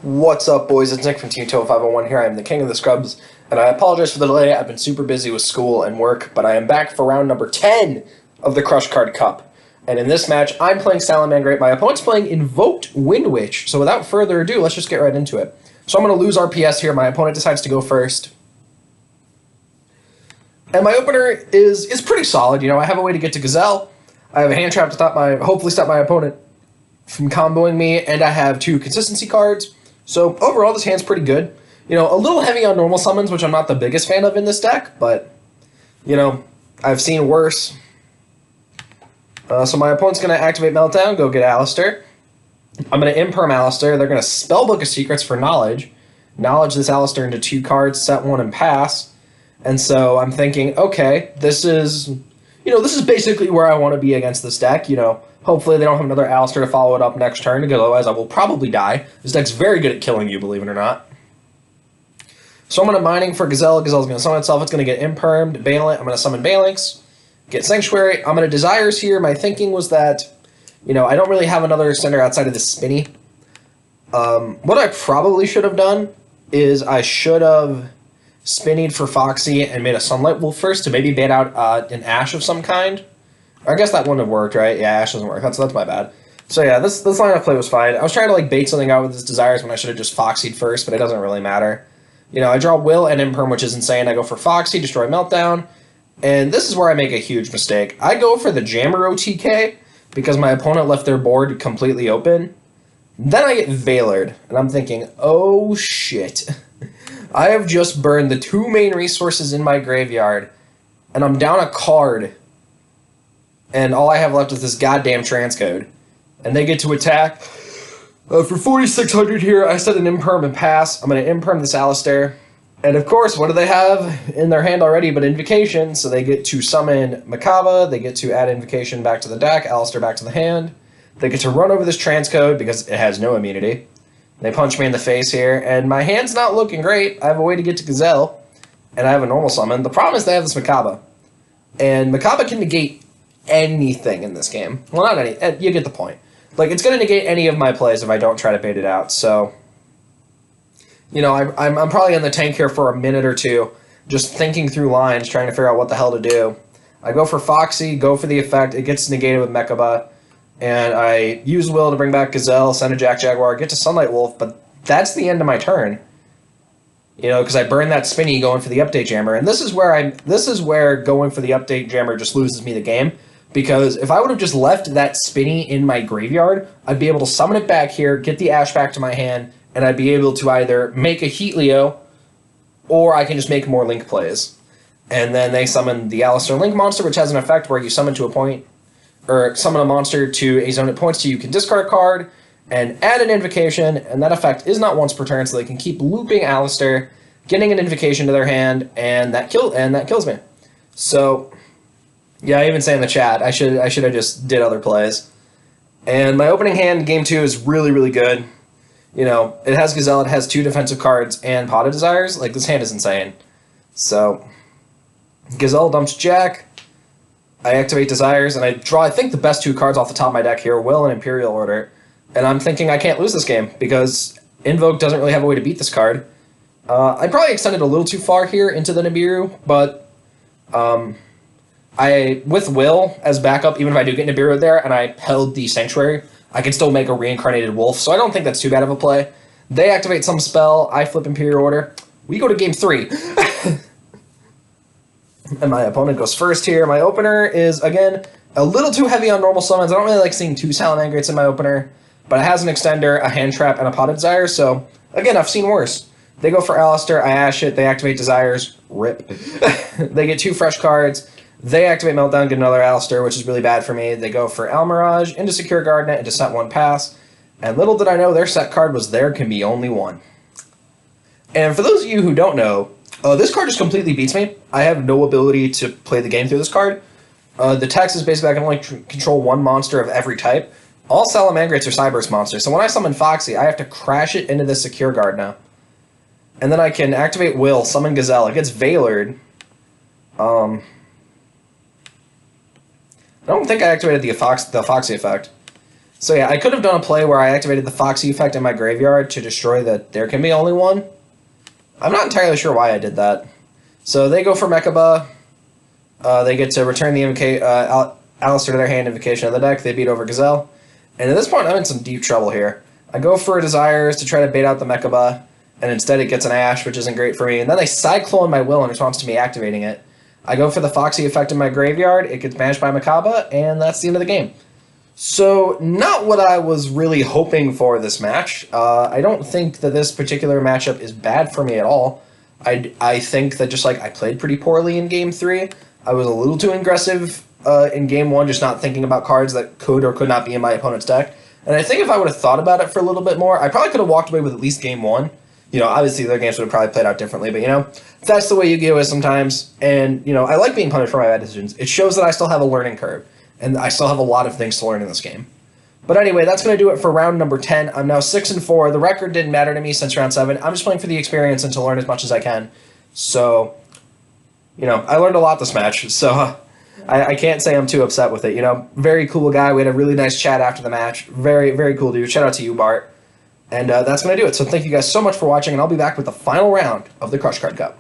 What's up, boys? It's Nick from Team Total 501 here. I am the king of the scrubs, and I apologize for the delay. I've been super busy with school and work, but I am back for round number 10 of the Crush Card Cup. And in this match, I'm playing Salamangreat. My opponent's playing Invoked Windwitch. So without further ado, let's just get right into it. So I'm going to lose RPS here. My opponent decides to go first. And my opener is pretty solid. You know, I have a way to get to Gazelle. I have a hand trap to hopefully stop my opponent from comboing me, and I have 2 consistency cards. So overall, this hand's pretty good. You know, a little heavy on normal summons, which I'm not the biggest fan of in this deck, but, you know, I've seen worse. So my opponent's going to activate Meltdown, go get Alistair. I'm going to Imperm Alistair. They're going to Spellbook of Secrets for Knowledge. Knowledge this Alistair into 2 cards, set 1 and pass. And so I'm thinking, okay, this is basically where I want to be against this deck, you know. Hopefully they don't have another Alistair to follow it up next turn, because otherwise I will probably die. This deck's very good at killing you, believe it or not. So I'm going to Mining for Gazelle. Gazelle's going to summon itself. It's going to get Impermed, Bail. I'm going to summon Balinx, get Sanctuary. I'm going to Desires here. My thinking was that, you know, I don't really have another sender outside of the Spinny. What I probably should have done is I should have Spinnied for Foxy and made a Sunlight Wolf first to maybe bait out an Ash of some kind. I guess that wouldn't have worked, right? Yeah, Ash doesn't work. That's my bad. So yeah, this line of play was fine. I was trying to like bait something out with his Desires when I should have just Foxied first, but it doesn't really matter. You know, I draw Will and Imperm, which is insane. I go for Foxy, destroy Meltdown, and this is where I make a huge mistake. I go for the Jammer OTK because my opponent left their board completely open. Then I get Veilered, and I'm thinking, oh shit. I have just burned the 2 main resources in my graveyard, and I'm down a card, and all I have left is this goddamn transcode. And they get to attack. For 4,600 here, I set an Imperm and pass. I'm going to Imperm this Alistair. And of course, what do they have in their hand already but Invocation? So they get to summon Makaba, they get to add Invocation back to the deck, Alistair back to the hand. They get to run over this transcode because it has no immunity. They punch me in the face here, and my hand's not looking great. I have a way to get to Gazelle, and I have a normal summon. The problem is they have this Makaba. And Makaba can negate anything in this game. Well, not any. You get the point. Like, it's going to negate any of my plays if I don't try to bait it out. So, you know, I'm probably in the tank here for a minute or two, just thinking through lines, trying to figure out what the hell to do. I go for Foxy, go for the effect. It gets negated with Mechaba. And I use Will to bring back Gazelle, send a Jaguar, get to Sunlight Wolf, but that's the end of my turn. You know, because I burn that Spinny going for the Update Jammer, and this is where going for the Update Jammer just loses me the game. Because if I would have just left that Spinny in my graveyard, I'd be able to summon it back here, get the Ash back to my hand, and I'd be able to either make a Heat Leo, or I can just make more Link plays. And then they summon the Alistair Link monster, which has an effect where you summon to a point, or summon a monster to a zone it points to, you can discard a card and add an Invocation, and that effect is not once per turn, so they can keep looping Alistair, getting an Invocation to their hand, and that kills me. So yeah, I even say in the chat, I should have just did other plays. And my opening hand, game 2, is really, really good. You know, it has Gazelle, it has 2 defensive cards, and Pot of Desires. Like, this hand is insane. So, Gazelle dumps Jack. I activate Desires, and I draw, I think, the best 2 cards off the top of my deck here, Will and Imperial Order. And I'm thinking I can't lose this game, because Invoke doesn't really have a way to beat this card. I probably extended a little too far here into the Nibiru, but with Will as backup, even if I do get Nibiru there, and I held the Sanctuary, I can still make a Reincarnated Wolf, so I don't think that's too bad of a play. They activate some spell, I flip Imperial Order. We go to game 3. And my opponent goes first here. My opener is, again, a little too heavy on normal summons. I don't really like seeing 2 Salamangreats in my opener, but it has an Extender, a Hand Trap, and a Pot of Desires, so, again, I've seen worse. They go for Alistair, I Ash it, they activate Desires, rip. They get 2 fresh cards. They activate Meltdown, get another Alistair, which is really bad for me. They go for Almirage, into Secure Gardenet, into set 1 pass. And little did I know their set card was there can be only one. And for those of you who don't know, this card just completely beats me. I have no ability to play the game through this card. The text is basically I can only control 1 monster of every type. All Salamangreats are Cyburst monsters, so when I summon Foxy, I have to crash it into the Secure Guard now. And then I can activate Will, summon Gazelle. It gets Veilered. I don't think I activated the Foxy effect. So yeah, I could have done a play where I activated the Foxy effect in my graveyard to destroy the There Can Be Only One. I'm not entirely sure why I did that. So they go for Mechaba. They get to return the Alistair to their hand, Invocation of the deck. They beat over Gazelle. And at this point, I'm in some deep trouble here. I go for Desires to try to bait out the Mechaba, and instead it gets an Ash, which isn't great for me. And then they Cyclone my Will in response to me activating it. I go for the Foxy effect in my graveyard. It gets banished by Mechaba, and that's the end of the game. So, not what I was really hoping for this match. I don't think that this particular matchup is bad for me at all. I think that just like I played pretty poorly in Game 3. I was a little too aggressive in Game 1, just not thinking about cards that could or could not be in my opponent's deck. And I think if I would have thought about it for a little bit more, I probably could have walked away with at least Game 1. You know, obviously their games would have probably played out differently, but you know, that's the way Yu-Gi-Oh! Is sometimes. And, you know, I like being punished for my bad decisions. It shows that I still have a learning curve. And I still have a lot of things to learn in this game. But anyway, that's going to do it for round number 10. I'm now 6-4. The record didn't matter to me since round 7. I'm just playing for the experience and to learn as much as I can. So, you know, I learned a lot this match. So I can't say I'm too upset with it. You know, very cool guy. We had a really nice chat after the match. Very, very cool dude. Shout out to you, Bart. And that's going to do it. So thank you guys so much for watching, and I'll be back with the final round of the Crush Card Cup.